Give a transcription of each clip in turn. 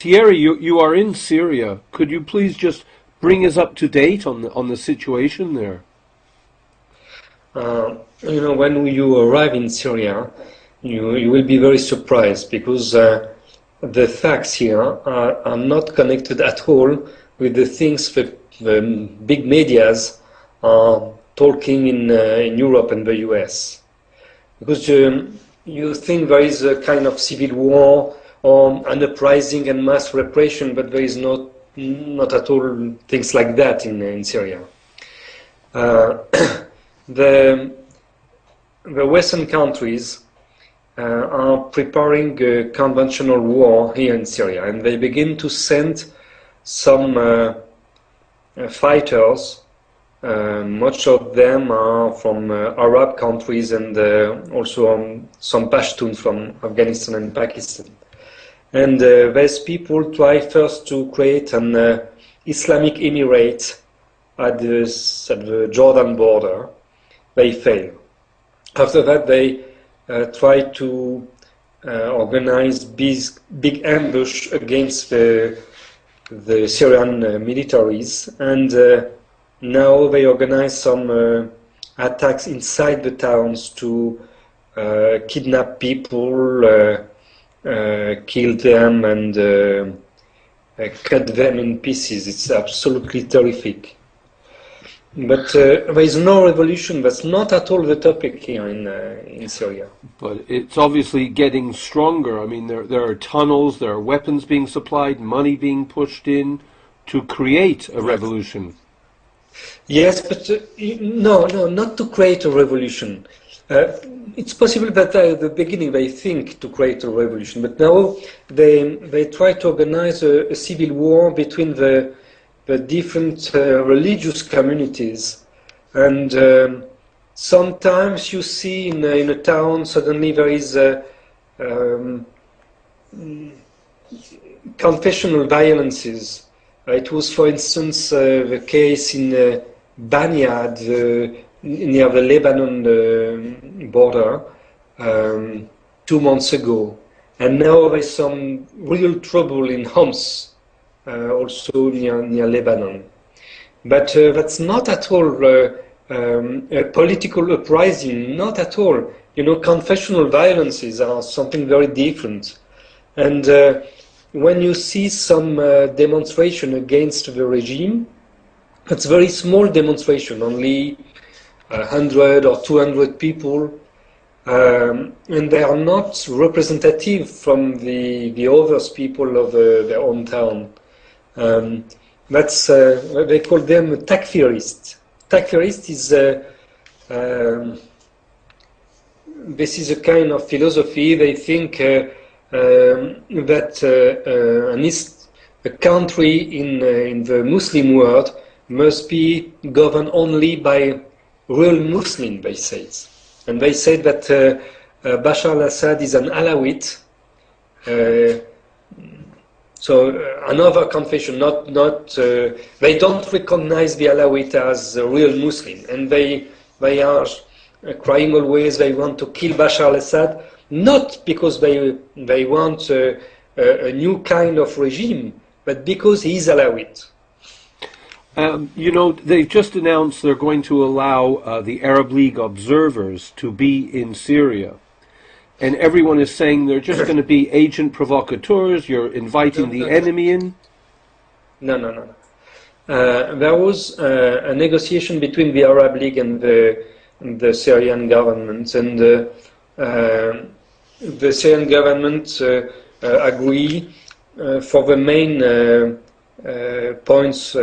Thierry, you are in Syria. Could you please just bring us up to date on the situation there? When you arrive in Syria, you will be very surprised because the facts here are not connected at all with the things that the big medias are talking in Europe and the US. Because you think there is a kind of civil war or an uprising and mass repression, but there is not at all things like that in Syria. The Western countries are preparing a conventional war here in Syria, and they begin to send some fighters. Much of them are from Arab countries and also some Pashtuns from Afghanistan and Pakistan. And these people try first to create an Islamic Emirate at the Jordan border. They fail. After that, they try to organize big ambush against the Syrian militaries, and now they organize some attacks inside the towns to kidnap people, kill them, and cut them in pieces. It's absolutely terrific. But there is no revolution. That's not at all the topic here in Syria. But it's obviously getting stronger. I mean, there are tunnels, there are weapons being supplied, money being pushed in to create a revolution. Yes, but no, not to create a revolution. It's possible that at the beginning they think to create a revolution, but now they try to organize a civil war between the different religious communities. And sometimes you see in a town suddenly there is confessional violences. It was, for instance, the case in Banyad, near the Lebanon border, 2 months ago. And now there's some real trouble in Homs, also near Lebanon. But that's not at all a political uprising, not at all. Confessional violences are something very different. And when you see some demonstration against the regime, it's a very small demonstration, only 100 or 200 people, and they are not representative from the other people of their own town. They call them takfirists. Takfirist is this is a kind of philosophy. They think that a country in the Muslim world must be governed only by real Muslim, they say. And they say that Bashar al-Assad is an Alawite. So another confession, they don't recognize the Alawite as a real Muslim. And they are crying always, they want to kill Bashar al-Assad, not because they want a new kind of regime, but because he is Alawite. They've just announced they're going to allow the Arab League observers to be in Syria. And everyone is saying they're just going to be agent provocateurs, you're inviting the enemy in. No. There was a negotiation between the Arab League and the Syrian government, and the Syrian government agree for the main points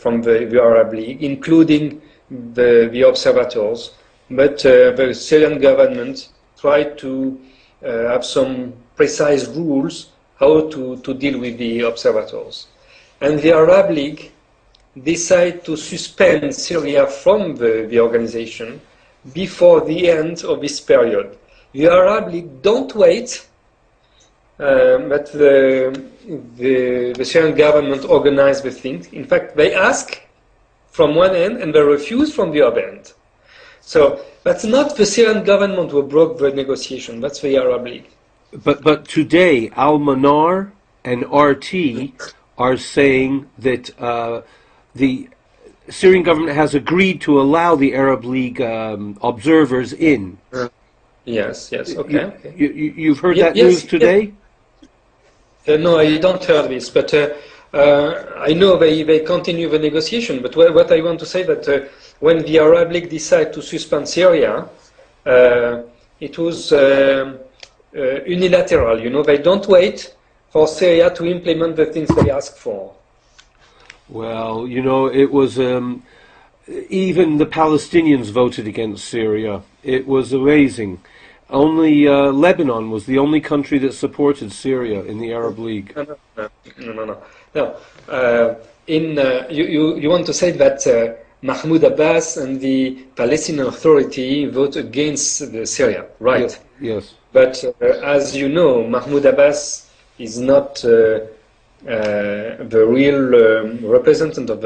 from the Arab League, including the observators, but the Syrian government tried to have some precise rules how to deal with the observators. And the Arab League decided to suspend Syria from the organization before the end of this period. The Arab League don't wait, but the Syrian government organized the thing. In fact, they ask from one end and they refuse from the other end. So that's not the Syrian government who broke the negotiation, that's the Arab League. But today, Al-Manar and RT are saying that the Syrian government has agreed to allow the Arab League observers in. Yes, yes, okay. You've heard that news today? No, I don't heard this, but I know they continue the negotiation. But what I want to say that when the Arab League decided to suspend Syria, it was unilateral. You know, they don't wait for Syria to implement the things they ask for. Well, you know, it was even the Palestinians voted against Syria. It was amazing. Only Lebanon was the only country that supported Syria in the Arab League. No. You want to say that Mahmoud Abbas and the Palestinian Authority vote against Syria, right? Yes. But as you know, Mahmoud Abbas is not the real representative of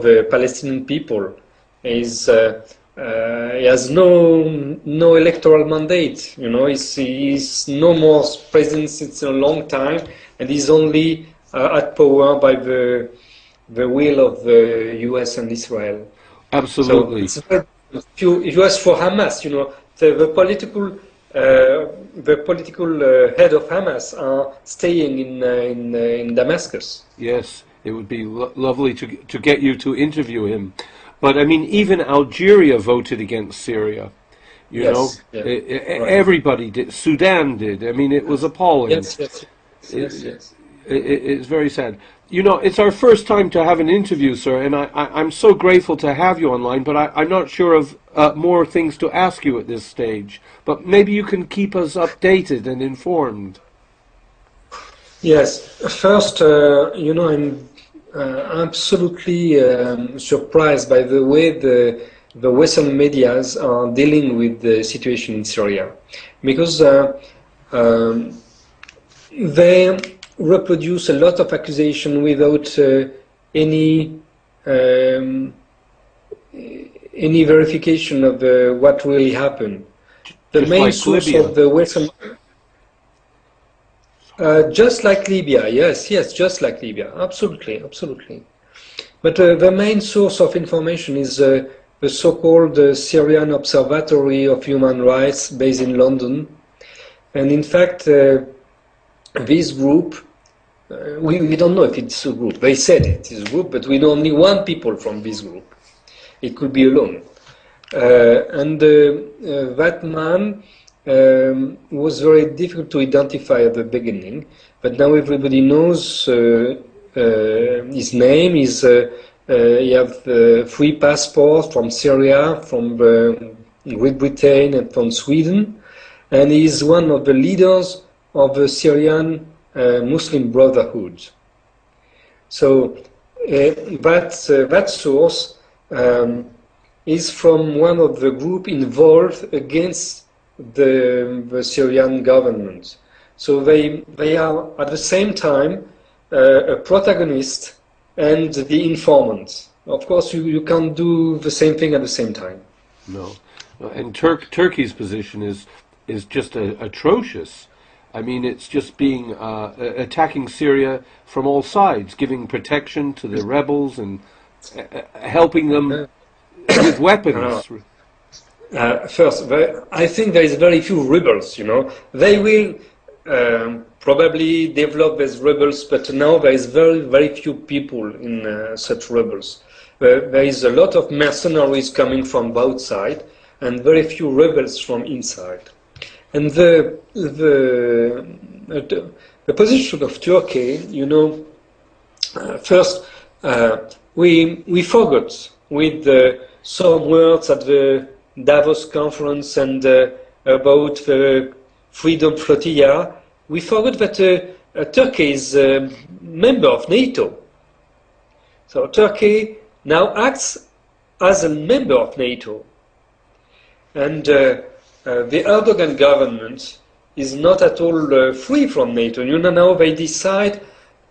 the Palestinian people. He has no electoral mandate. You know, he's no more president since a long time, and he's only at power by the will of the U.S. and Israel. Absolutely. So if you ask for Hamas, you know, the political head of Hamas are staying in Damascus. Yes, it would be lovely to get you to interview him. But I mean, even Algeria voted against Syria. You know, right. Everybody did. Sudan did. I mean, it was appalling. Yes. It's very sad. You know, it's our first time to have an interview, sir, and I'm so grateful to have you online, but I'm not sure of more things to ask you at this stage. But maybe you can keep us updated and informed. Yes. First, you know, I'm absolutely surprised by the way the Western medias are dealing with the situation in Syria, because they reproduce a lot of accusation without any verification of what really happened. The main like source Libya. of the Western, just like Libya, yes, just like Libya, absolutely. But the main source of information is the so-called Syrian Observatory of Human Rights based in London, and in fact, this group. We don't know if it's a group. They said it is a group, but we know only one people from this group. It could be alone. And that man was very difficult to identify at the beginning, but now everybody knows his name. He has free passport from Syria, from Great Britain, and from Sweden, and he is one of the leaders of the Syrian Muslim Brotherhood. So that source is from one of the group involved against the Syrian government. So they are at the same time a protagonist and the informant. Of course, you can't do the same thing at the same time. No, and Turkey's position is just atrocious. I mean, it's just being attacking Syria from all sides, giving protection to the rebels and helping them with weapons. First, I think there is very few rebels. You know, they will probably develop as rebels, but now there is very few people in such rebels. There is a lot of mercenaries coming from both sides, and very few rebels from inside. And the position of Turkey, you know, first we forgot with some words at the Davos conference and about the Freedom Flotilla. We forgot that Turkey is a member of NATO. So Turkey now acts as a member of NATO, and the Erdogan government is not at all free from NATO. You know, now they decide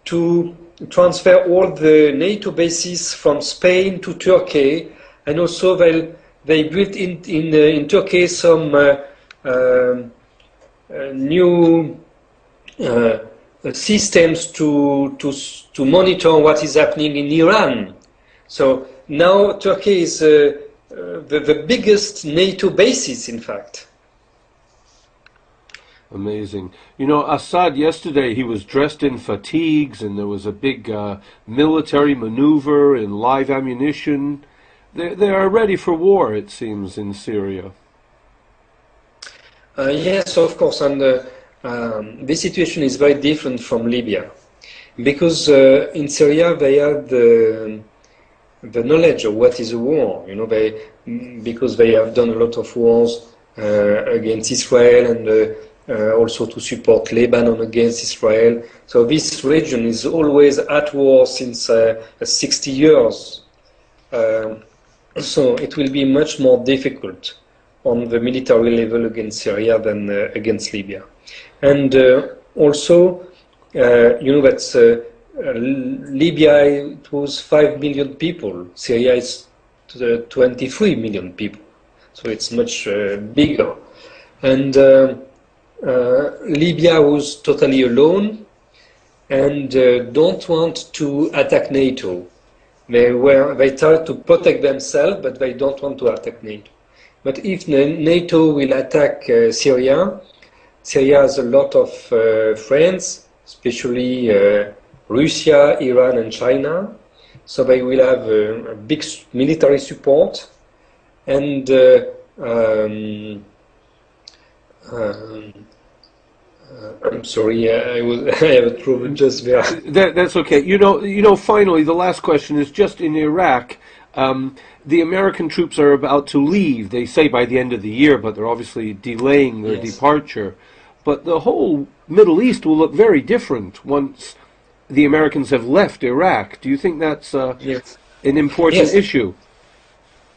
to transfer all the NATO bases from Spain to Turkey, and also they built in Turkey some new systems to monitor what is happening in Iran. So now Turkey is the biggest NATO basis, in fact. Amazing. You know, Assad yesterday, he was dressed in fatigues and there was a big military maneuver in live ammunition. They are ready for war, it seems, in Syria. Yes, of course, and this situation is very different from Libya, because in Syria they have the knowledge of what is a war. You know, because they have done a lot of wars against Israel and also to support Lebanon against Israel. So this region is always at war since 60 years. So it will be much more difficult on the military level against Syria than against Libya. And also, you know that Libya, it was 5 million people. Syria is 23 million people. So it's much bigger. And Libya was totally alone and don't want to attack NATO. They try to protect themselves, but they don't want to attack NATO. But if NATO will attack Syria, Syria has a lot of friends, especially Russia, Iran and China. So they will have a big military support. And I'm sorry, I have a trouble just there. That's okay. You know. Finally, the last question is just in Iraq. The American troops are about to leave. They say by the end of the year, but they're obviously delaying their departure. But the whole Middle East will look very different once the Americans have left Iraq. Do you think that's an important issue?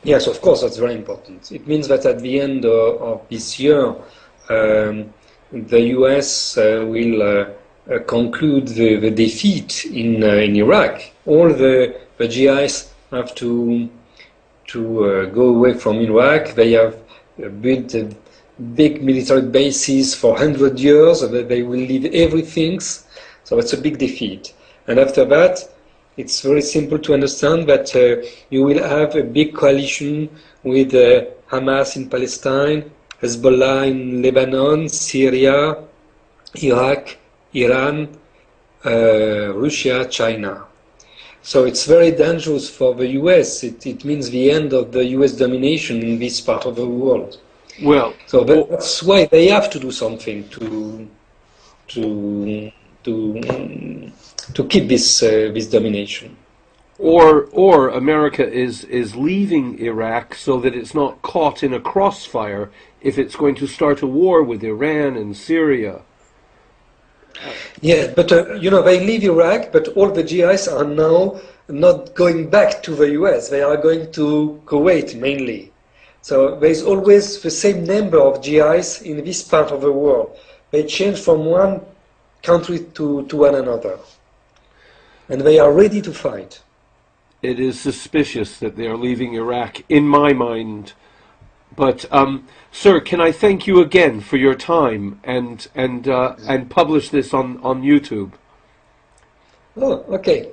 Yes, of course, that's very important. It means that at the end of this year, the US will conclude the defeat in Iraq. All the GIs have to go away from Iraq. They have built big military bases for 100 years. They will leave everything. So it's a big defeat. And after that, it's very simple to understand that you will have a big coalition with Hamas in Palestine, Hezbollah in Lebanon, Syria, Iraq, Iran, Russia, China. So it's very dangerous for the US. It means the end of the US domination in this part of the world. Well, so that's why they have to do something to keep this domination. Or America is leaving Iraq so that it's not caught in a crossfire if it's going to start a war with Iran and Syria. Yeah, but you know, they leave Iraq, but all the GIs are now not going back to the US. They are going to Kuwait mainly. So there's always the same number of GIs in this part of the world. They change from one country to one another. And they are ready to fight. It is suspicious that they are leaving Iraq, in my mind. But, sir, can I thank you again for your time and publish this on YouTube? Oh, okay.